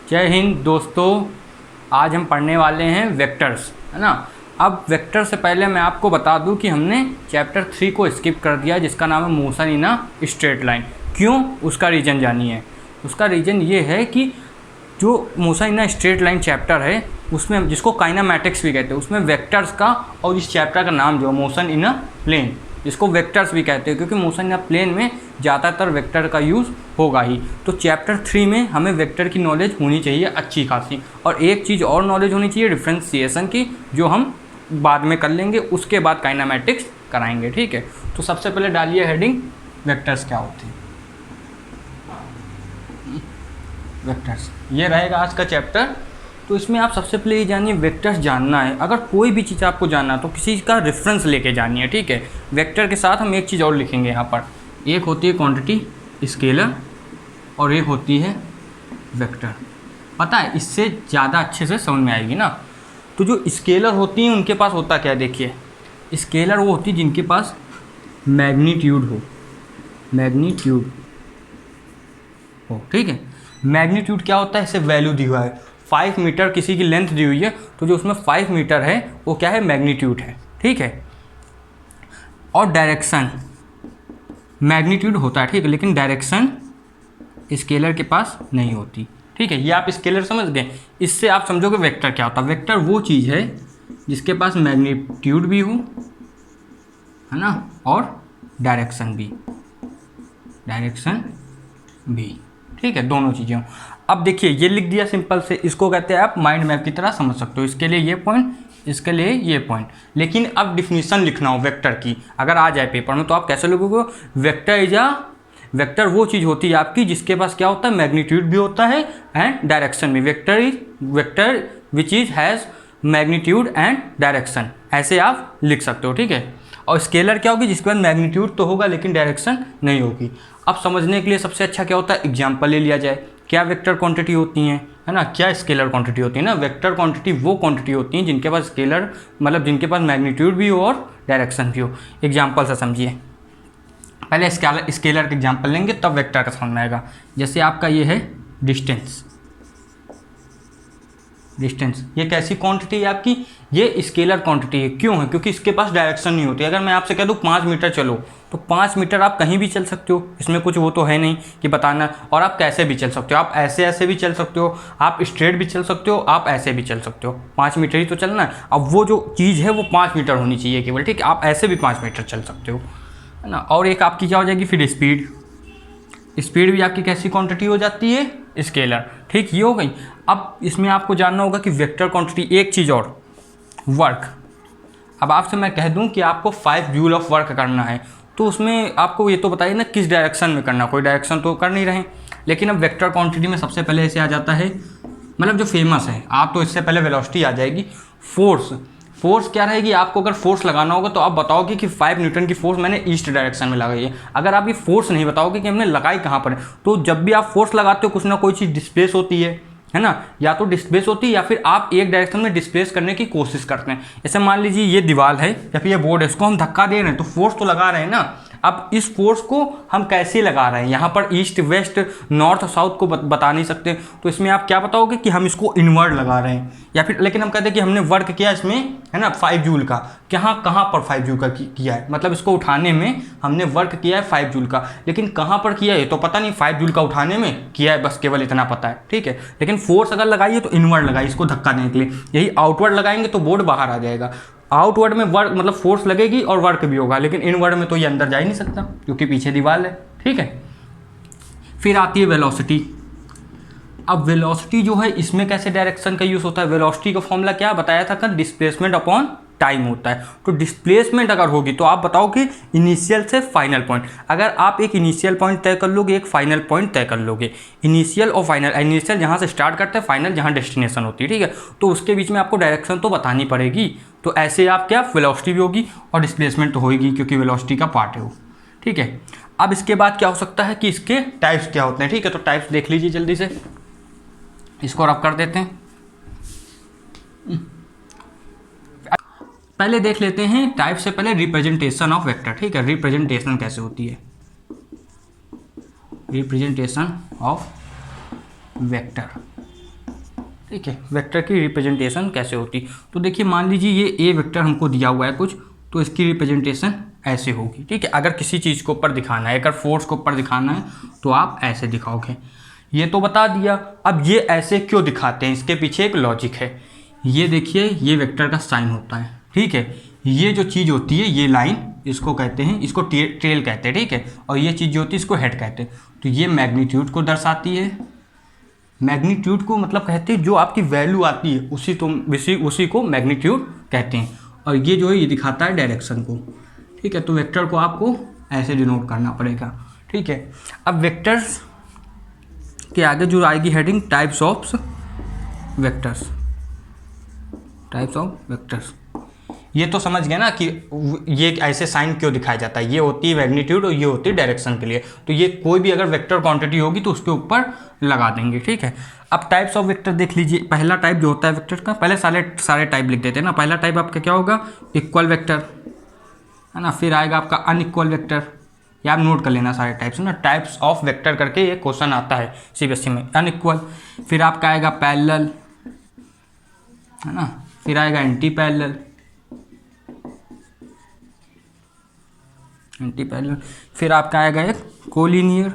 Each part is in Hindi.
जय हिंद दोस्तों, आज हम पढ़ने वाले हैं वेक्टर्स, है ना। अब वेक्टर से पहले मैं आपको बता दूं कि हमने चैप्टर 3 को स्किप कर दिया, जिसका नाम है motion in a straight line. क्यों? उसका रीज़न जानिए। उसका रीज़न ये है कि जो motion in a straight line chapter है उसमें, जिसको काइनामेटिक्स भी कहते हैं, उसमें वेक्टर्स का और इस चैप्टर का नाम जो मोशन इन अ प्लेन, इसको वेक्टर्स भी कहते हैं क्योंकि मोशन इन अ प्लेन में ज़्यादातर वेक्टर का यूज़ होगा ही। तो चैप्टर 3 में हमें वेक्टर की नॉलेज होनी चाहिए अच्छी खासी, और एक चीज़ और नॉलेज होनी चाहिए डिफ्रेंशिएशन की, जो हम बाद में कर लेंगे, उसके बाद काइनामेटिक्स कराएंगे, ठीक है। तो सबसे पहले डालिए हेडिंग, वेक्टर्स क्या होते हैं। वेक्टर्स ये रहेगा आज का चैप्टर। तो इसमें आप सबसे पहले ये जानिए, वेक्टर्स जानना है, अगर कोई भी चीज़ आपको जानना है तो किसी का रेफरेंस लेके जानिए है, ठीक है। वेक्टर के साथ हम एक चीज़ और लिखेंगे यहाँ पर, एक होती है क्वांटिटी स्केलर और एक होती है वेक्टर। पता है, इससे ज़्यादा अच्छे से समझ में आएगी ना। तो जो स्केलर होती हैं उनके पास होता क्या है, देखिए। स्केलर वो होती है जिनके पास मैग्नीट्यूड हो, मैग्नीट्यूड हो, ठीक है। मैग्नीट्यूड क्या होता है, इसे वैल्यू दी हुआ है। 5 मीटर किसी की लेंथ दी हुई है, तो जो उसमें 5 मीटर है वो क्या है, मैग्नीट्यूड है, ठीक है। और डायरेक्शन, मैग्नीट्यूड होता है, ठीक है, लेकिन डायरेक्शन स्केलर के पास नहीं होती, ठीक है। ये आप स्केलर समझ गए। इससे आप समझोगे वेक्टर क्या होता है। वेक्टर वो चीज़ है जिसके पास मैग्नीट्यूड भी हो, है ना, और डायरेक्शन भी, ठीक है, दोनों चीज़ें। अब देखिए, ये लिख दिया सिंपल से, इसको कहते हैं आप माइंड मैप की तरह समझ सकते हो। इसके लिए ये पॉइंट, इसके लिए ये पॉइंट। लेकिन अब डिफिनीशन लिखना हो वेक्टर की, अगर आ जाए पेपर में, तो आप कैसे लिखोगे, वेक्टर वो चीज़ होती है आपकी जिसके पास क्या होता है, मैग्नीट्यूड भी होता है एंड डायरेक्शन भी। Vector which is has magnitude and direction, ऐसे आप लिख सकते हो, ठीक है। और स्केलर क्या होगी, जिसके पास मैग्नीट्यूड तो होगा लेकिन डायरेक्शन नहीं होगी। अब समझने के लिए सबसे अच्छा क्या होता है, एग्जाम्पल ले लिया जाए। क्या वेक्टर क्वांटिटी होती हैं, है ना, क्या स्केलर क्वांटिटी होती है ना। वेक्टर क्वांटिटी वो क्वांटिटी होती हैं जिनके पास स्केलर, मतलब जिनके पास मैग्नीट्यूड भी हो और डायरेक्शन भी हो। एग्जाम्पल से समझिए, पहले स्केलर का एग्जाम्पल लेंगे तब वेक्टर का समझ में आएगा। जैसे आपका ये है डिस्टेंस, ये कैसी क्वांटिटी है आपकी, ये स्केलर क्वांटिटी है। क्यों है, क्योंकि इसके पास डायरेक्शन नहीं होती। अगर मैं आपसे कह दूँ 5 मीटर चलो, तो 5 मीटर आप कहीं भी चल सकते हो, इसमें कुछ वो तो है नहीं कि बताना। और आप कैसे भी चल सकते हो, आप ऐसे भी चल सकते हो, आप स्ट्रेट भी चल सकते हो, आप ऐसे भी चल सकते हो। 5 मीटर ही तो चलना है। अब वो जो चीज़ है वो 5 मीटर होनी चाहिए केवल, ठीक है। आप ऐसे भी 5 मीटर चल सकते हो, है ना। और एक आपकी क्या हो जाएगी फिर, स्पीड भी आपकी कैसी क्वांटिटी हो जाती है, स्केलर, ठीक, ये हो गई। अब इसमें आपको जानना होगा कि वेक्टर क्वांटिटी, एक चीज़ और, वर्क। अब आपसे मैं कह दूं कि आपको 5 जूल ऑफ वर्क करना है, तो उसमें आपको ये तो बताइए ना किस डायरेक्शन में करना, कोई डायरेक्शन तो कर नहीं रहे। लेकिन अब वेक्टर क्वांटिटी में सबसे पहले ऐसे आ जाता है, मतलब जो फेमस है, आप तो इससे पहले वेलोसिटी आ जाएगी। फोर्स क्या रहेगी, आपको अगर फोर्स लगाना होगा तो आप बताओगे कि 5 न्यूटन की फोर्स मैंने ईस्ट डायरेक्शन में लगाई है। अगर आप ये फोर्स नहीं बताओगे कि हमने लगाई कहाँ पर है, तो जब भी आप फोर्स लगाते हो कुछ ना कोई चीज़ डिस्प्लेस होती है ना, या तो डिस्प्लेस होती है या फिर आप एक डायरेक्शन में डिस्प्लेस करने की कोशिश करते हैं। जैसे मान लीजिए ये दीवार है या फिर ये बोर्ड है, इसको हम धक्का दे रहे हैं तो फोर्स तो लगा रहे हैं ना। अब इस फोर्स को हम कैसे लगा रहे हैं, यहाँ पर ईस्ट वेस्ट नॉर्थ साउथ को बता नहीं सकते, तो इसमें आप क्या बताओगे कि हम इसको इनवर्ड लगा रहे हैं, या फिर लेकिन हम कहते हैं कि हमने वर्क किया इसमें, है ना, 5 जूल का। कहाँ पर 5 जूल का किया है, मतलब इसको उठाने में हमने वर्क किया है 5 जूल का, लेकिन कहाँ पर किया है तो पता नहीं, 5 जूल का उठाने में किया है, बस केवल इतना पता है, ठीक है। लेकिन फोर्स अगर लगाइए तो इनवर्ड लगाइए, इसको धक्का देने के लिए। यही आउटवर्ड लगाएंगे तो बोर्ड बाहर आ जाएगा। आउटवर्ड में वर्क मतलब फोर्स लगेगी और वर्क भी होगा, लेकिन इनवर्ड में तो ये अंदर जा ही नहीं सकता क्योंकि पीछे दीवार है, ठीक है। फिर आती है वेलोसिटी। अब वेलोसिटी जो है, इसमें कैसे डायरेक्शन का यूज़ होता है। वेलोसिटी का फॉर्मूला क्या बताया था कल, डिस्प्लेसमेंट अपॉन टाइम होता है। तो डिस्प्लेसमेंट अगर होगी तो आप बताओ कि इनिशियल से फाइनल पॉइंट, अगर आप एक इनिशियल पॉइंट तय कर लोगे, एक फाइनल पॉइंट तय कर लोगे, इनिशियल और फाइनल, इनिशियल जहाँ से स्टार्ट करते हैं, फाइनल जहाँ डेस्टिनेशन होती है, ठीक है, तो उसके बीच में आपको डायरेक्शन तो बतानी पड़ेगी। तो ऐसे आप क्या, वेलोसिटी भी होगी और डिस्प्लेसमेंट तो होगी क्योंकि वेलोसिटी का पार्ट है वो, ठीक है। अब इसके बाद क्या हो सकता है कि इसके टाइप्स क्या होते हैं, ठीक है। तो टाइप्स देख लीजिए जल्दी से, इसको रब कर देते हैं। पहले देख लेते हैं टाइप से पहले रिप्रेजेंटेशन ऑफ वेक्टर, ठीक है। रिप्रेजेंटेशन कैसे होती है, रिप्रेजेंटेशन ऑफ वेक्टर। ठीक है, वेक्टर की रिप्रेजेंटेशन कैसे होती। तो देखिए मान लीजिए ये ए वेक्टर हमको दिया हुआ है कुछ, तो इसकी रिप्रेजेंटेशन ऐसे होगी। ठीक है, अगर किसी चीज़ को ऊपर दिखाना है, अगर फोर्स को ऊपर दिखाना है तो आप ऐसे दिखाओगे। ये तो बता दिया। अब ये ऐसे क्यों दिखाते हैं, इसके पीछे एक लॉजिक है। ये देखिए ये वेक्टर का साइन होता है। ठीक है, ये जो चीज़ होती है, ये लाइन इसको कहते हैं, इसको टेल कहते हैं। ठीक है, और ये चीज़ जो होती है इसको हेड कहते हैं। तो ये मैग्नीट्यूड को दर्शाती है। मैग्नीट्यूड को मतलब कहते हैं जो आपकी वैल्यू आती है उसी को मैग्नीट्यूड कहते हैं। और ये जो है ये दिखाता है डायरेक्शन को। ठीक है, तो वेक्टर को आपको ऐसे डिनोट करना पड़ेगा। ठीक है, अब वेक्टर्स के आगे जो आएगी heading types of vectors. Types of vectors, ये तो समझ गए ना कि ये ऐसे साइन क्यों दिखाया जाता है। ये होती है मैग्नीट्यूड और ये होती है डायरेक्शन के लिए। तो ये कोई भी अगर वेक्टर क्वांटिटी होगी तो उसके ऊपर लगा देंगे। ठीक है, अब टाइप्स ऑफ वेक्टर देख लीजिए। पहला टाइप जो होता है वेक्टर का, पहले सारे टाइप लिख देते हैं ना। पहला टाइप आपका क्या होगा, इक्वल वेक्टर है ना। फिर आएगा आपका अनइक्वल वेक्टर, या आप नोट कर लेना सारे टाइप्स ना। टाइप्स ऑफ वेक्टर करके ये क्वेश्चन आता है सीबीएसई में। अनइक्वल, फिर आपका आएगा पैरेलल है ना। फिर आएगा एंटी पैरेलल, फिर आपका आएगा एक कोलिनियर,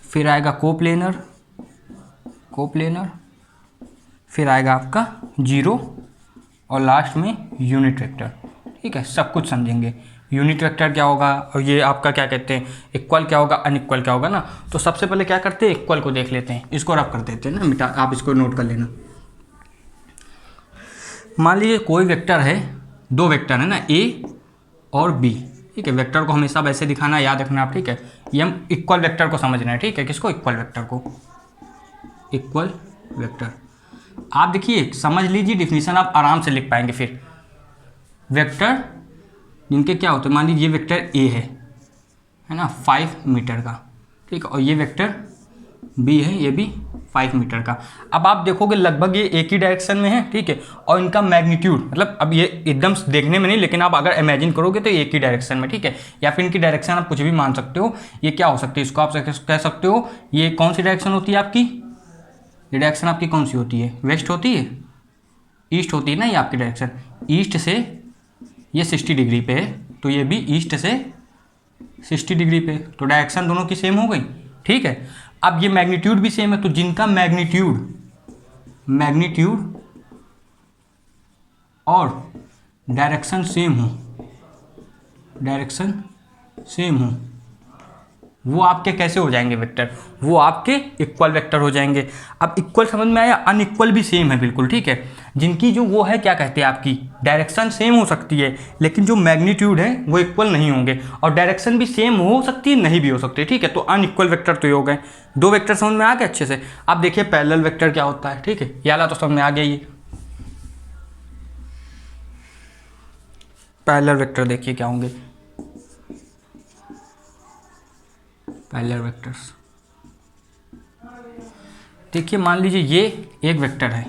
फिर आएगा कोप्लेनर, फिर आएगा आपका जीरो, और लास्ट में यूनिट वेक्टर। ठीक है, सब कुछ समझेंगे। यूनिट वेक्टर क्या होगा, और ये आपका क्या कहते हैं, इक्वल क्या होगा, अनइक्वल क्या होगा ना। तो सबसे पहले क्या करते हैं, इक्वल को देख लेते हैं। इसको रब कर देते हैं ना, मिटा, आप इसको नोट कर लेना। मान लीजिए कोई वेक्टर है, दो वेक्टर है ना, ए और बी। ठीक है, वेक्टर को हमेशा वैसे दिखाना, याद रखना आप। ठीक है, ये हम इक्वल वेक्टर को समझना है। ठीक है, किसको, इक्वल वेक्टर को। इक्वल वेक्टर आप देखिए समझ लीजिए, डिफिनीशन आप आराम से लिख पाएंगे। फिर वेक्टर जिनके क्या होते हैं, मान लीजिए ये वेक्टर ए है ना 5 मीटर का। ठीक है, और ये वेक्टर बी है, ये भी 5 मीटर का। अब आप देखोगे लगभग ये एक ही डायरेक्शन में है। ठीक है, और इनका मैग्नीट्यूड मतलब अब ये एकदम देखने में नहीं, लेकिन आप अगर इमेजिन करोगे तो एक ही डायरेक्शन में। ठीक है, या फिर इनकी डायरेक्शन आप कुछ भी मान सकते हो। ये क्या हो सकती है, इसको आप कह सकते हो, ये कौन सी डायरेक्शन होती है आपकी, ये डायरेक्शन आपकी कौन सी होती है, वेस्ट होती है, ईस्ट होती है ना। ये आपकी डायरेक्शन ईस्ट से ये 60 डिग्री पे है, तो ये भी ईस्ट से 60 डिग्री पे, तो डायरेक्शन दोनों की सेम हो गई। ठीक है, अब ये मैग्नीट्यूड भी सेम है, तो जिनका मैग्नीट्यूड और डायरेक्शन सेम हो, वो आपके कैसे हो जाएंगे वेक्टर, वो आपके इक्वल वेक्टर हो जाएंगे। अब इक्वल समझ में आया, अनइक्वल भी सेम है बिल्कुल। ठीक है, जिनकी जो वो है क्या कहते हैं, आपकी डायरेक्शन सेम हो सकती है, लेकिन जो मैग्नीट्यूड है वो इक्वल नहीं होंगे, और डायरेक्शन भी सेम हो सकती है, नहीं भी हो सकती है। ठीक है, तो अनइक्वल वेक्टर तो ये हो गए। दो वेक्टर समझ में आ गए अच्छे से। अब देखिए पैरेलल वेक्टर क्या होता है। ठीक है, ये वाला तो समझ में आ गया। ये पैरेलल वेक्टर देखिए क्या होंगे, पैरेलल वेक्टर्स। देखिए मान लीजिए ये एक वेक्टर है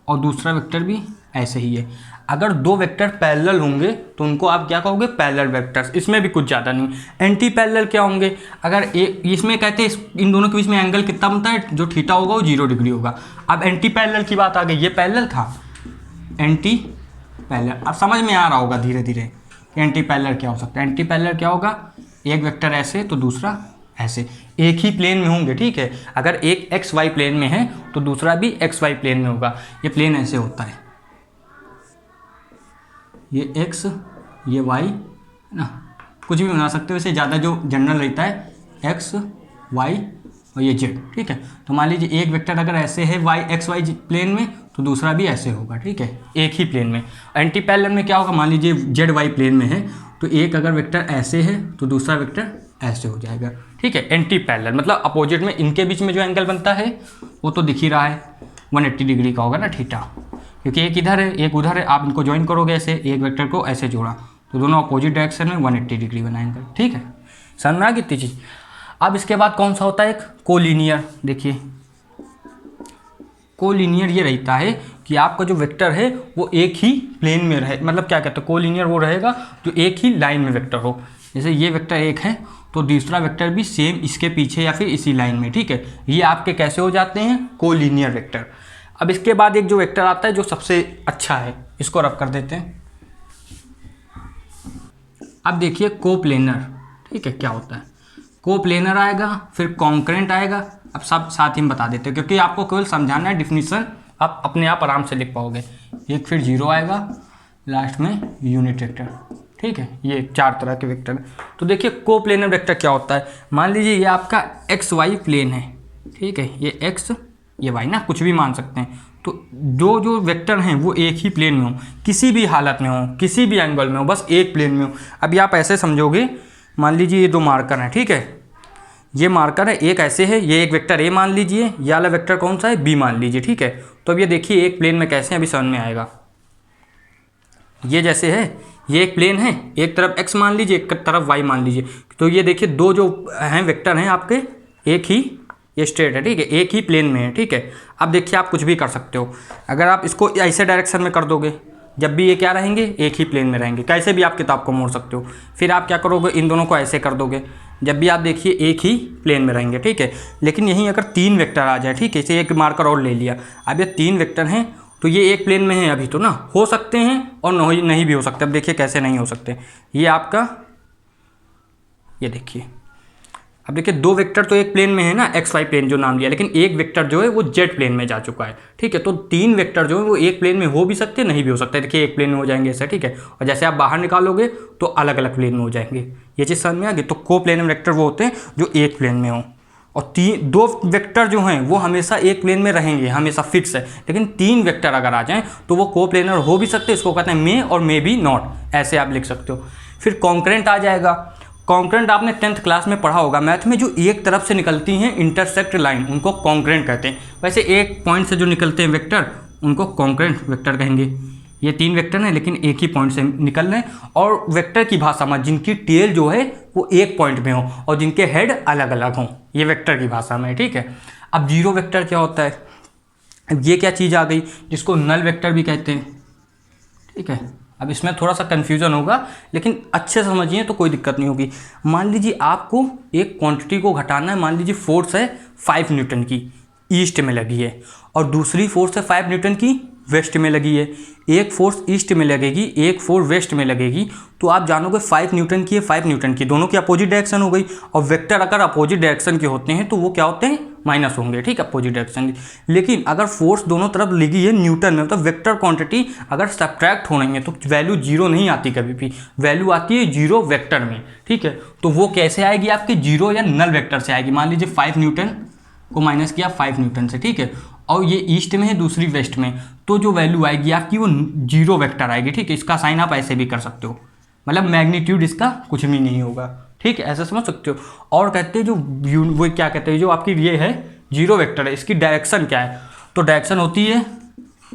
और दूसरा वेक्टर भी ऐसे ही है। अगर दो वेक्टर पैरेलल होंगे तो उनको आप क्या कहोगे, पैरेलल वेक्टर्स। इसमें भी कुछ ज़्यादा नहीं। एंटी पैरेलल क्या होंगे, अगर इसमें कहते हैं इन दोनों के बीच में एंगल कितना बनता है, जो थीटा होगा वो 0 डिग्री होगा। अब एंटी पैरेलल की बात आ गई, ये पैरेलल था, एंटी पैरेलल। अब समझ में आ रहा होगा धीरे धीरे एंटी पैरेलल क्या हो सकता है। एंटी पैरेलल क्या होगा, एक वेक्टर ऐसे तो दूसरा ऐसे, एक ही प्लेन में होंगे। ठीक है, अगर एक एक्स वाई प्लेन में है तो दूसरा भी एक्स वाई प्लेन में होगा। ये प्लेन ऐसे होता है, ये एक्स ये वाई है ना, कुछ भी बना सकते हो। वैसे ज़्यादा जो जनरल रहता है एक्स वाई और ये जेड। ठीक है, तो मान लीजिए एक वेक्टर अगर ऐसे है वाई एक्स वाई प्लेन में, तो दूसरा भी ऐसे होगा। ठीक है, एक ही प्लेन में। एंटी पैरेलल में क्या होगा, मान लीजिए जेड वाई प्लेन में है, तो एक अगर वेक्टर ऐसे है तो दूसरा वेक्टर ऐसे हो जाएगा। ठीक है, एंटी पैरेलल मतलब अपोजिट में, इनके बीच में जो एंगल बनता है वो तो दिख ही रहा है, 180 डिग्री का होगा ना थीटा, क्योंकि एक इधर है एक उधर है। आप इनको ज्वाइन करोगे ऐसे, एक वेक्टर को ऐसे जोड़ा तो दोनों अपोजिट डायरेक्शन में 180 डिग्री बनाएंगे। ठीक है, समझ में आ गई इतनी चीज़। अब इसके बाद कौन सा होता है, एक कोलिनियर। देखिए कोलिनियर ये रहता है कि आपका जो वेक्टर है वो एक ही प्लेन में रहे, मतलब क्या कहते हैं, कोलिनियर वो रहेगा जो एक ही लाइन में वेक्टर हो। जैसे ये वेक्टर एक है तो दूसरा वेक्टर भी सेम इसके पीछे या फिर इसी लाइन में, ठीक है। ये आपके कैसे हो जाते हैं, कोलिनियर वेक्टर। अब इसके बाद एक जो वेक्टर आता है जो सबसे अच्छा है, इसको रब कर देते हैं। अब देखिए कोप्लेनर, ठीक है, क्या होता है। कोप्लेनर आएगा, फिर कॉन्करेंट आएगा। अब सब साथ ही में बता देते हैं क्योंकि आपको केवल समझाना है, डिफिनीशन आप अपने आप आराम से लिख पाओगे। एक फिर जीरो आएगा, लास्ट में यूनिट वेक्टर, ठीक है। ये 4 तरह के वेक्टर। तो देखिए कोप्लेनर वेक्टर क्या होता है। मान लीजिए ये आपका एक्स वाई प्लेन है, ठीक है, ये एक्स ये वाई ना, कुछ भी मान सकते हैं। तो जो वेक्टर हैं वो एक ही प्लेन में हो, किसी भी हालत में हो, किसी भी एंगल में हो, बस एक प्लेन में हो। अभी आप ऐसे समझोगे, मान लीजिए ये 2 मार्कर हैं, ठीक है, ये मार्कर है, एक ऐसे है, ये एक वेक्टर ए मान लीजिए, ये वाला वेक्टर कौन सा है, बी मान लीजिए, ठीक है। तो अब ये देखिए एक प्लेन में कैसे हैं, अभी समझ में आएगा। ये जैसे है, ये एक प्लेन है, एक तरफ x मान लीजिए, एक तरफ y मान लीजिए। तो ये देखिए दो जो हैं वेक्टर हैं आपके, एक ही ये स्ट्रेट है, ठीक है, एक ही प्लेन में है, ठीक है। अब देखिए आप कुछ भी कर सकते हो। अगर आप इसको ऐसे डायरेक्शन में कर दोगे, जब भी ये क्या रहेंगे, एक ही प्लेन में रहेंगे। कैसे भी आप किताब को मोड़ सकते हो। फिर आप क्या करोगे, इन दोनों को ऐसे कर दोगे, जब भी आप देखिए एक ही प्लेन में रहेंगे, ठीक है। लेकिन यहीं अगर 3 वेक्टर आ जाए, ठीक है, इसे एक मार्कर और ले लिया, अब ये 3 वेक्टर हैं तो ये एक प्लेन में है अभी तो ना, हो सकते हैं और नहीं भी हो सकते। अब देखिए कैसे नहीं हो सकते। ये आपका, ये देखिए, अब देखिए 2 वेक्टर तो एक प्लेन में है ना, एक्स वाई प्लेन जो नाम लिया, लेकिन एक वेक्टर जो है वो जेड प्लेन में जा चुका है, ठीक है। तो 3 वेक्टर जो है वो एक प्लेन में हो भी सकते हैं, नहीं भी हो सकते। देखिए एक प्लेन में हो जाएंगे ऐसे, ठीक है, और जैसे आप बाहर निकालोगे तो अलग अलग प्लेन में हो जाएंगे। ये चीज़ समझ में आ गई। तो कोप्लेनर वेक्टर वो होते हैं जो एक प्लेन में हो, और 2 वेक्टर जो हैं वो हमेशा एक प्लेन में रहेंगे, हमेशा फिक्स है। लेकिन 3 वेक्टर अगर आ जाएं तो वो कोप्लेनर हो भी सकते हैं, इसको कहते हैं मे और मे बी नॉट, ऐसे आप लिख सकते हो। फिर कॉन्करेंट आ जाएगा। कॉन्करेंट आपने 10th क्लास में पढ़ा होगा मैथ में, जो एक तरफ से निकलती हैं इंटरसेक्ट लाइन, उनको कॉन्करेंट कहते हैं। वैसे एक पॉइंट से जो निकलते हैं वेक्टर, उनको कॉन्करेंट वेक्टर कहेंगे। ये 3 वेक्टर हैं लेकिन एक ही पॉइंट से निकल रहे हैं, और वेक्टर की भाषा में जिनकी टेल जो है वो एक पॉइंट में हो और जिनके हेड अलग अलग हों, ये वेक्टर की भाषा में, ठीक है। अब जीरो वेक्टर क्या होता है, अब ये क्या चीज़ आ गई जिसको नल वेक्टर भी कहते हैं, ठीक है। अब इसमें थोड़ा सा कन्फ्यूज़न होगा लेकिन अच्छे से समझिए तो कोई दिक्कत नहीं होगी। मान लीजिए आपको एक क्वांटिटी को घटाना है, मान लीजिए फोर्स है 5 न्यूटन की, ईस्ट में लगी है, और दूसरी फोर्स है 5 न्यूटन की, वेस्ट में लगी है। एक फोर्स ईस्ट में लगेगी, एक फोर्स वेस्ट में लगेगी, तो आप जानोगे 5 न्यूटन की है, 5 न्यूटन की, दोनों की अपोजिट डायरेक्शन हो गई। और वेक्टर अगर अपोजिट डायरेक्शन के होते हैं तो वो क्या होते हैं, माइनस होंगे, ठीक है, अपोजिट डायरेक्शन की। लेकिन अगर फोर्स दोनों तरफ लगी है न्यूटन में, तो वेक्टर क्वांटिटी अगर सब्ट्रैक्ट हो रही है तो वैल्यू 0 नहीं आती, कभी भी वैल्यू आती है 0 वेक्टर में, ठीक है। तो वो कैसे आएगी, आपके 0 या नल वेक्टर से आएगी। मान लीजिए 5 न्यूटन को माइनस किया 5 न्यूटन से, ठीक है, और ये ईस्ट में है, दूसरी वेस्ट में, तो जो वैल्यू आएगी आपकी वो 0 वेक्टर आएगी, ठीक है। इसका साइन आप ऐसे भी कर सकते हो, मतलब मैग्नीट्यूड इसका कुछ भी नहीं होगा, ठीक है, ऐसे समझ सकते हो। और कहते हैं जो वो क्या कहते हैं, जो आपकी ये है 0 वेक्टर है, इसकी डायरेक्शन क्या है, तो डायरेक्शन होती है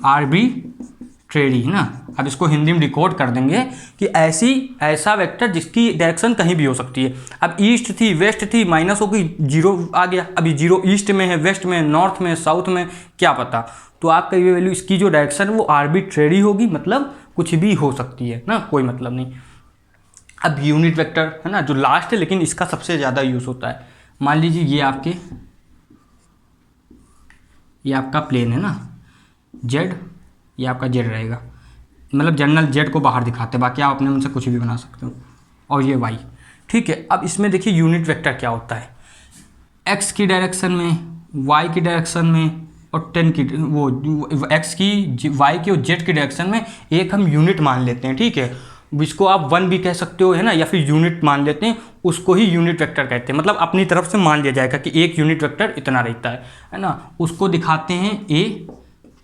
आर्बिट्रेरी ना। अब इसको हिंदी में डिकोड कर देंगे कि ऐसा वेक्टर जिसकी डायरेक्शन कहीं भी हो सकती है। अब ईस्ट थी, वेस्ट थी, माइनस हो गई, 0 आ गया। अभी 0 ईस्ट में है, वेस्ट में, नॉर्थ में, साउथ में, क्या पता। तो आपका ये वैल्यू, इसकी जो डायरेक्शन वो आर्बिट्रेरी होगी, मतलब कुछ भी हो सकती है ना, कोई मतलब नहीं। अब यूनिट वेक्टर है ना, जो लास्ट है लेकिन इसका सबसे ज़्यादा यूज़ होता है। मान लीजिए ये आपका प्लेन है ना, जेड, ये आपका जेड रहेगा, मतलब जनरल जेड को बाहर दिखाते हैं, बाकी आप अपने मन से कुछ भी बना सकते हो। और ये वाई, ठीक है। अब इसमें देखिए यूनिट वेक्टर क्या होता है, एक्स की डायरेक्शन में, वाई की डायरेक्शन में, और 10 की, वो एक्स की, वाई की और जेड की डायरेक्शन में एक हम यूनिट मान लेते हैं, ठीक है। इसको आप 1 भी कह सकते हो, है ना, या फिर यूनिट मान लेते हैं, उसको ही यूनिट वेक्टर कहते हैं। मतलब अपनी तरफ से मान लिया जाएगा कि एक यूनिट वेक्टर इतना रहता है ना। उसको दिखाते हैं ए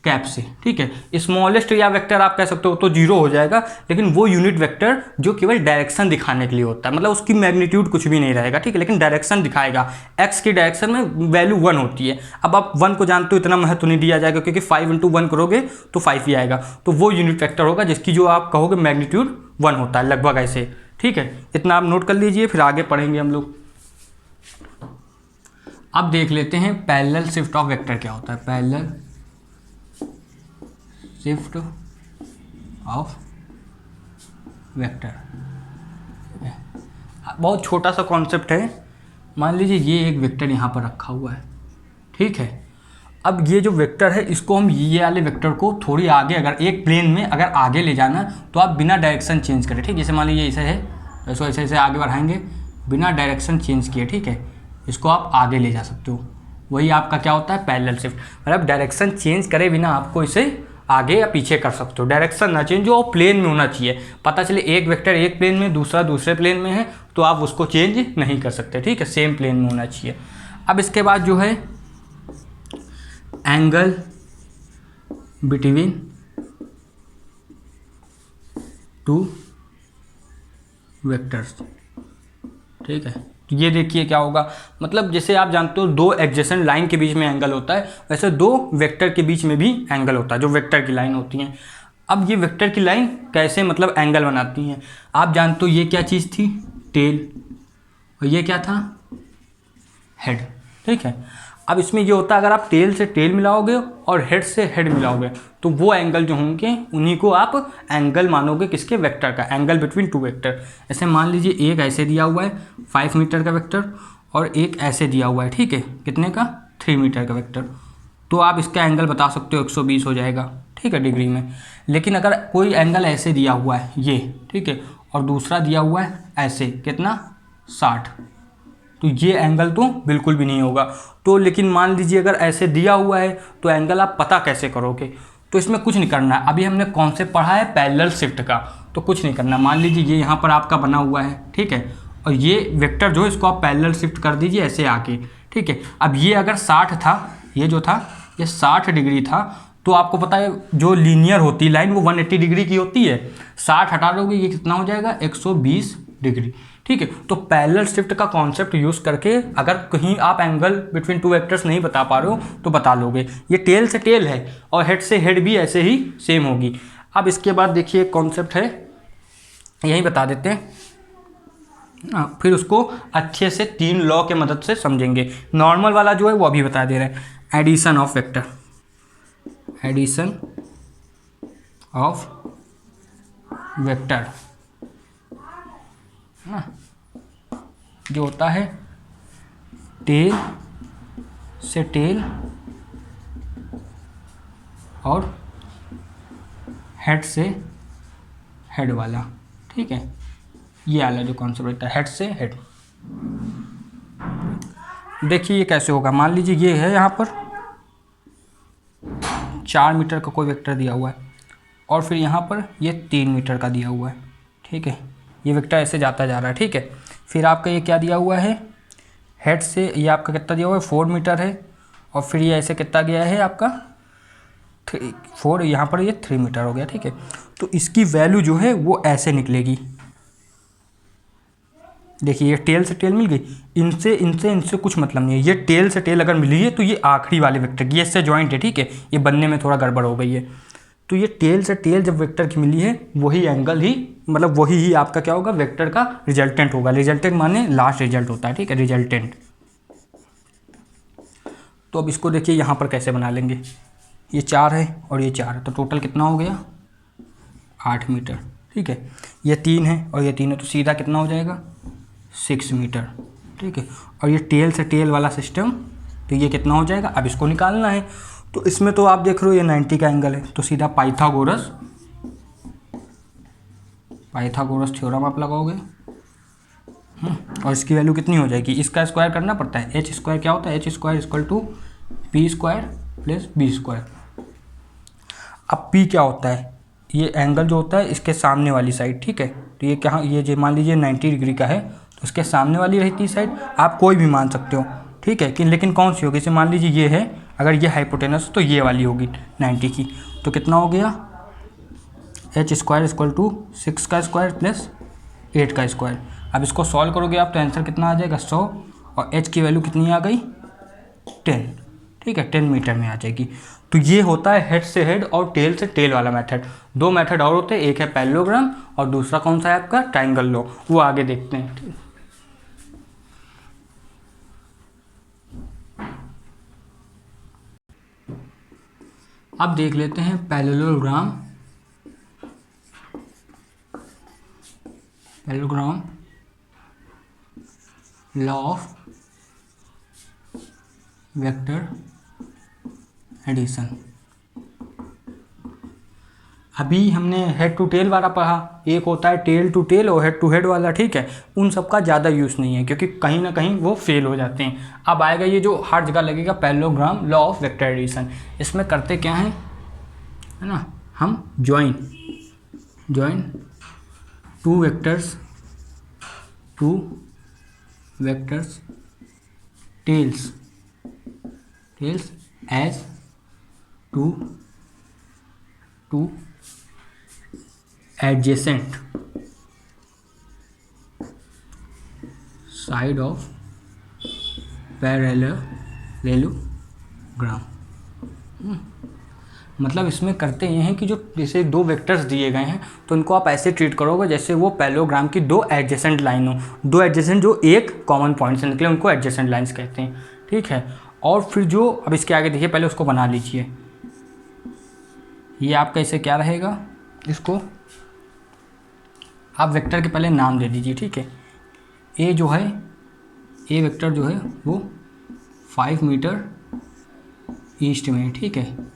कैप से, ठीक है। स्मॉलेस्ट या वेक्टर आप कह सकते हो तो 0 हो जाएगा, लेकिन वो यूनिट वेक्टर जो केवल डायरेक्शन दिखाने के लिए होता है, मतलब उसकी मैग्नीट्यूड कुछ भी नहीं रहेगा, ठीक है, लेकिन डायरेक्शन दिखाएगा। एक्स की डायरेक्शन में वैल्यू 1 होती है। अब आप 1 को जानते हो, इतना महत्व नहीं दिया जाएगा क्योंकि 5 × 1 करोगे तो 5 ही आएगा। तो वो यूनिट वेक्टर होगा जिसकी जो आप कहोगे मैग्नीट्यूड 1 होता है, लगभग ऐसे, ठीक है। इतना आप नोट कर लीजिए, फिर आगे पढ़ेंगे हम लोग। अब देख लेते हैं पैरेलल शिफ्ट ऑफ वेक्टर क्या होता है। पैरेलल शिफ्ट ऑफ वेक्टर, बहुत छोटा सा कॉन्सेप्ट है। मान लीजिए ये एक वेक्टर यहाँ पर रखा हुआ है, ठीक है। अब ये जो वेक्टर है इसको हम ये वाले वेक्टर को थोड़ी आगे, अगर एक प्लेन में अगर आगे ले जाना तो आप बिना डायरेक्शन चेंज करें, ठीक है। जैसे मान लीजिए ऐसे है, इसको ऐसे ऐसे आगे बढ़ाएंगे बिना डायरेक्शन चेंज किए, ठीक है। इसको आप आगे ले जा सकते हो, वही आपका क्या होता है पैरेलल शिफ्ट। मतलब डायरेक्शन चेंज करे बिना आपको इसे आगे या पीछे कर सकते हो। डायरेक्शन ना चेंज हो, प्लेन में होना चाहिए। पता चले एक वेक्टर एक प्लेन में, दूसरा दूसरे प्लेन में है, तो आप उसको चेंज नहीं कर सकते, ठीक है। सेम प्लेन में होना चाहिए। अब इसके बाद जो है एंगल बिटवीन टू वेक्टर्स, ठीक है। तो ये देखिए क्या होगा, मतलब जैसे आप जानते हो दो एडजेसेंट लाइन के बीच में एंगल होता है, वैसे दो वेक्टर के बीच में भी एंगल होता है, जो वेक्टर की लाइन होती हैं। अब ये वेक्टर की लाइन कैसे मतलब एंगल बनाती हैं, आप जानते हो ये क्या चीज़ थी, टेल, और ये क्या था, हेड, ठीक है। अब इसमें ये होता है अगर आप टेल से टेल मिलाओगे और हेड से हेड मिलाओगे तो वो एंगल जो होंगे उन्हीं को आप एंगल मानोगे, किसके, वेक्टर का, एंगल बिटवीन टू वेक्टर। ऐसे मान लीजिए एक ऐसे दिया हुआ है 5 मीटर का वेक्टर और एक ऐसे दिया हुआ है, ठीक है, कितने का, 3 मीटर का वेक्टर। तो आप इसका एंगल बता सकते हो 120 हो जाएगा, ठीक है, डिग्री में। लेकिन अगर कोई एंगल ऐसे दिया हुआ है ये, ठीक है, और दूसरा दिया हुआ है ऐसे, कितना, 60, तो ये एंगल तो बिल्कुल भी नहीं होगा। तो लेकिन मान लीजिए अगर ऐसे दिया हुआ है तो एंगल आप पता कैसे करोगे, तो इसमें कुछ नहीं करना है। अभी हमने कॉन्सेप्ट पढ़ा है पैरेलल शिफ्ट का, तो कुछ नहीं करना। मान लीजिए ये यहाँ पर आपका बना हुआ है, ठीक है, और ये वेक्टर जो है इसको आप पैरेलल शिफ्ट कर दीजिए ऐसे आके, ठीक है। अब ये अगर 60 था, ये जो था ये 60 डिग्री था, तो आपको पता है जो लीनियर होती है लाइन वो 180 डिग्री की होती है। 60 हटा दोगे ये कितना हो जाएगा, 120 डिग्री, ठीक है। तो पैरेलल शिफ्ट का कॉन्सेप्ट यूज़ करके अगर कहीं आप एंगल बिटवीन टू वेक्टर्स नहीं बता पा रहे हो तो बता लोगे। ये टेल से टेल है और हेड से हेड भी ऐसे ही सेम होगी। अब इसके बाद देखिए एक कॉन्सेप्ट है, यही बता देते हैं, फिर उसको अच्छे से 3 लॉ के मदद से समझेंगे। नॉर्मल वाला जो है वो अभी बता दे रहे हैं, addition of vector, addition of vector ना, जो होता है टेल से टेल और हेड से हेड वाला, ठीक है। ये वाला जो कॉन्सेप्ट रहता है हेड से हेड। देखिए ये कैसे होगा, मान लीजिए ये है यहाँ पर 4 मीटर का कोई वेक्टर दिया हुआ है और फिर यहाँ पर ये 3 मीटर का दिया हुआ है, ठीक है। ये वेक्टर ऐसे जाता जा रहा है, ठीक है। फिर आपका ये क्या दिया हुआ है, हेड से ये आपका कितना दिया हुआ है, 4 मीटर है, और फिर ये ऐसे कितना गया है आपका 4, यहाँ पर ये 3 मीटर हो गया, ठीक है। तो इसकी वैल्यू जो है वो ऐसे निकलेगी। देखिए ये टेल से टेल मिल गई, इनसे इनसे इनसे कुछ मतलब नहीं है। ये टेल से टेल अगर मिली है तो ये आखिरी वाले वेक्टर की, ये इससे जॉइंट है, ठीक है। ये बनने में थोड़ा गड़बड़ हो गई है। तो ये टेल से टेल जब वेक्टर की मिली है वही एंगल ही, मतलब वही ही आपका क्या होगा, वेक्टर का रिजल्टेंट होगा। रिजल्टेंट माने लास्ट रिजल्ट होता है, ठीक है, रिजल्टेंट। तो अब इसको देखिए यहाँ पर कैसे बना लेंगे, ये 4 है और ये 4 है, तो टोटल कितना हो गया, 8 मीटर, ठीक है। ये 3 है और ये 3 है, तो सीधा कितना हो जाएगा, 6 मीटर, ठीक है। और ये टेल से टेल वाला सिस्टम, तो ये कितना हो जाएगा, अब इसको निकालना है। तो इसमें तो आप देख रहे हो ये 90 का एंगल है, तो सीधा पाइथागोरस थ्योरम आप लगाओगे, और इसकी वैल्यू कितनी हो जाएगी, इसका स्क्वायर करना पड़ता है, एच स्क्वायर क्या होता है, H square equal to P square plus B square. अब पी क्या होता है, ये एंगल जो होता है इसके सामने वाली साइड, ठीक है। तो ये कहाँ, ये जो मान लीजिए 90 डिग्री का है तो उसके सामने वाली रहती साइड आप कोई भी मान सकते हो, ठीक है। कि लेकिन कौन सी होगी, जैसे मान लीजिए ये है, अगर ये हाइपोटेनस तो ये वाली होगी 90 की, तो कितना हो गया, एच स्क्वायर इक्वल टू 6 का स्क्वायर प्लस 8 का स्क्वायर। अब इसको सॉल्व करोगे आप तो आंसर कितना आ जाएगा, 100, और एच की वैल्यू कितनी आ गई, 10, ठीक है, 10 मीटर में आ जाएगी। तो ये होता है हेड से हेड और टेल से टेल वाला मेथड। 2 मेथड और होते हैं, एक है पैरेललोग्राम और दूसरा कौन सा है आपका, ट्रायंगल लॉ, वो आगे देखते हैं। अब देख लेते हैं parallelogram. Parallelogram law of vector addition. अभी हमने हेड टू टेल वाला पढ़ा, एक होता है टेल टू टेल और हेड टू हेड वाला, ठीक है। उन सब का ज़्यादा यूज़ नहीं है क्योंकि कहीं ना कहीं वो फेल हो जाते हैं। अब आएगा ये जो हर जगह लगेगा parallelogram law of vector addition. इसमें करते क्या है ना, हम join two vectors tails as two adjacent side of parallelogram। मतलब इसमें करते ये हैं कि जो जैसे दो वेक्टर्स दिए गए हैं तो इनको आप ऐसे ट्रीट करोगे जैसे वो पैरेललोग्राम की दो एडजेसेंट लाइन हो, दो एडजेसेंट जो एक कॉमन पॉइंट से निकले उनको एडजेसेंट लाइंस कहते हैं, ठीक है। और फिर जो अब इसके आगे देखिए, पहले उसको बना लीजिए। ये आपका ऐसे क्या रहेगा, इसको आप वेक्टर के पहले नाम दे दीजिए, ठीक है। ए जो है, ए वेक्टर जो है वो 5 मीटर ईस्ट में, ठीक है।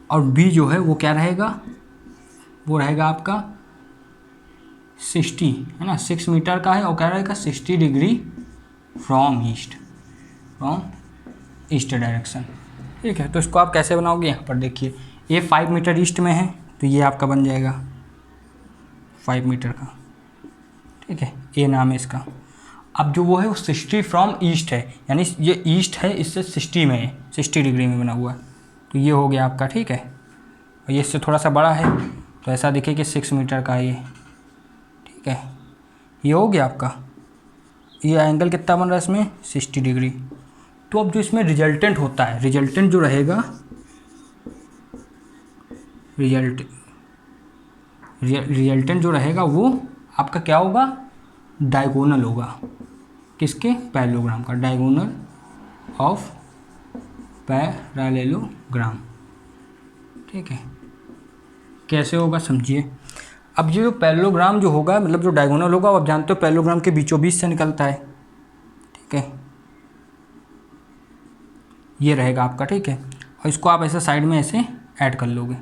और बी जो है वो क्या रहेगा, वो रहेगा आपका 60, है ना, 6 मीटर का है और क्या रहेगा 60 डिग्री फ्रॉम ईस्ट डायरेक्शन, ठीक है। तो इसको आप कैसे बनाओगे, यहाँ पर देखिए, ए 5 मीटर ईस्ट में है तो ये आपका बन जाएगा 5 मीटर का, ठीक है। ए नाम है इसका। अब जो वो है वो 60 फ्रॉम ईस्ट है, यानी ये ईस्ट है, इससे 60 में है, 60 डिग्री में बना हुआ है, तो ये हो गया आपका, ठीक है। और ये इससे थोड़ा सा बड़ा है तो ऐसा दिखे कि 6 मीटर का है ये, ठीक है। ये हो गया आपका, ये एंगल कितना बन रहा है इसमें 60 डिग्री। तो अब जो इसमें रिजल्टेंट होता है, रिजल्टेंट जो रहेगा, रिजल्टेंट जो रहेगा वो आपका क्या होगा, डायगोनल होगा, किसके, पैरेललोग्राम का, डायगोनल ऑफ पैरेललोग्राम, ठीक है। कैसे होगा समझिए। अब ये जो पैरेललोग्राम जो होगा, मतलब जो डायगोनल होगा, आप जानते हो पैरेललोग्राम के बीचों बीच से निकलता है, ठीक है। ये रहेगा आपका, ठीक है। और इसको आप ऐसे साइड में ऐसे ऐड कर लोगे,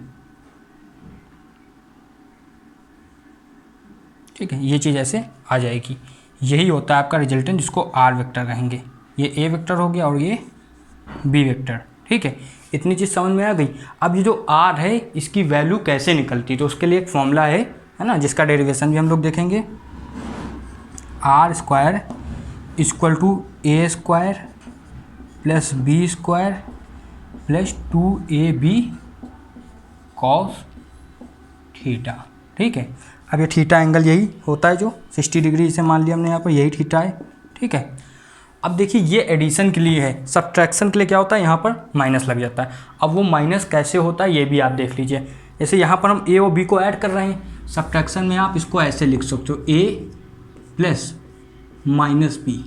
ठीक है। ये चीज़ ऐसे आ जाएगी। यही होता है आपका रिजल्टेंट, जिसको आर वेक्टर कहेंगे। ये ए वेक्टर हो गया और ये बी वेक्टर, ठीक है। इतनी चीज़ समझ में आ गई। अब ये जो आर है इसकी वैल्यू कैसे निकलती, तो उसके लिए एक फॉर्मूला है ना, जिसका डेरिवेशन भी हम लोग देखेंगे। R square equal to A square plus B square plus 2ab cos theta, ठीक है। अब ये थीटा एंगल यही होता है जो 60 डिग्री से मान लिया हमने यहाँ पर, यही थीटा है, ठीक है। अब देखिए ये एडिशन के लिए है, सब्ट्रैक्शन के लिए क्या होता है, यहाँ पर माइनस लग जाता है। अब वो माइनस कैसे होता है ये भी आप देख लीजिए। जैसे यहाँ पर हम ए और बी को ऐड कर रहे हैं, सब्ट्रैक्शन में आप इसको ऐसे लिख सकते हो, ए प्लस माइनस बी,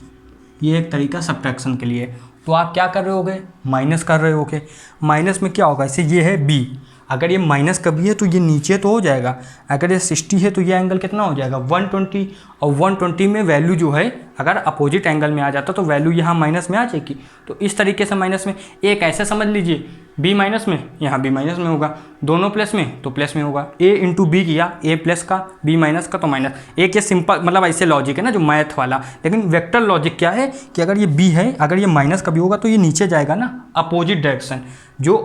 ये एक तरीका सब्ट्रैक्शन के लिए। तो आप क्या कर रहे होगे, माइनस कर रहे होगे। माइनस में क्या होगा, जैसे ये है बी, अगर ये माइनस का बी है तो ये नीचे तो हो जाएगा, अगर ये 60 है तो ये एंगल कितना हो जाएगा 120, और 120 में वैल्यू जो है अगर अपोजिट एंगल में आ जाता तो वैल्यू यहाँ माइनस में आ जाएगी। तो इस तरीके से माइनस में, एक ऐसे समझ लीजिए बी माइनस में, यहाँ बी माइनस में होगा, दोनों प्लस में तो प्लस में होगा। ए इंटू बी किया, ए प्लस का बी माइनस का तो माइनस। एक ये सिंपल मतलब ऐसे लॉजिक है ना जो मैथ वाला, लेकिन वेक्टर लॉजिक क्या है कि अगर ये बी है, अगर ये माइनस का बी होगा तो ये नीचे जाएगा ना, अपोजिट डायरेक्शन। जो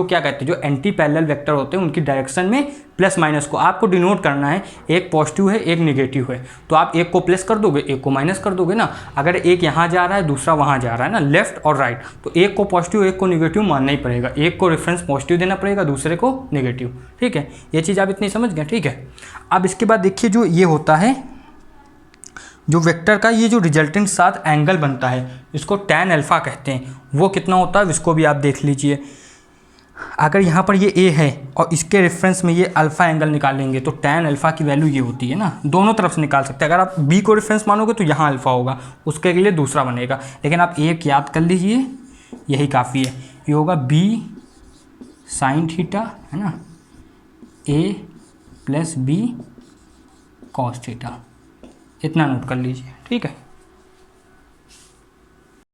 क्या कहते हैं, जो एंटी पैरेलल वेक्टर होते हैं उनकी डायरेक्शन में प्लस माइनस को आपको डिनोट करना है, एक पॉजिटिव है एक नेगेटिव है, तो आप एक को प्लस कर दोगे एक को माइनस कर दोगे ना। अगर एक यहाँ जा रहा है दूसरा वहाँ जा रहा है ना, लेफ्ट और राइट, तो एक को पॉजिटिव एक को नेगेटिव मानना ही पड़ेगा, एक को रेफरेंस पॉजिटिव देना पड़ेगा दूसरे को नेगेटिव, ठीक है। ये चीज़ आप इतनी समझ गए, ठीक है। अब इसके बाद देखिए जो ये होता है, जो वेक्टर का ये जो रिजल्टेंट साथ एंगल बनता है इसको tan अल्फ़ा कहते हैं, वो कितना होता है इसको भी आप देख लीजिए। अगर यहाँ पर ये a है और इसके रेफरेंस में ये अल्फ़ा एंगल निकालेंगे तो tan अल्फ़ा की वैल्यू ये होती है ना, दोनों तरफ से निकाल सकते हैं। अगर आप b को रेफरेंस मानोगे तो यहाँ अल्फ़ा होगा, उसके लिए दूसरा बनेगा, लेकिन आप एक याद कर लीजिए यही काफ़ी है। ये होगा b साइन थीटा, है ना, a plus b cos theta, इतना नोट कर लीजिए, ठीक है।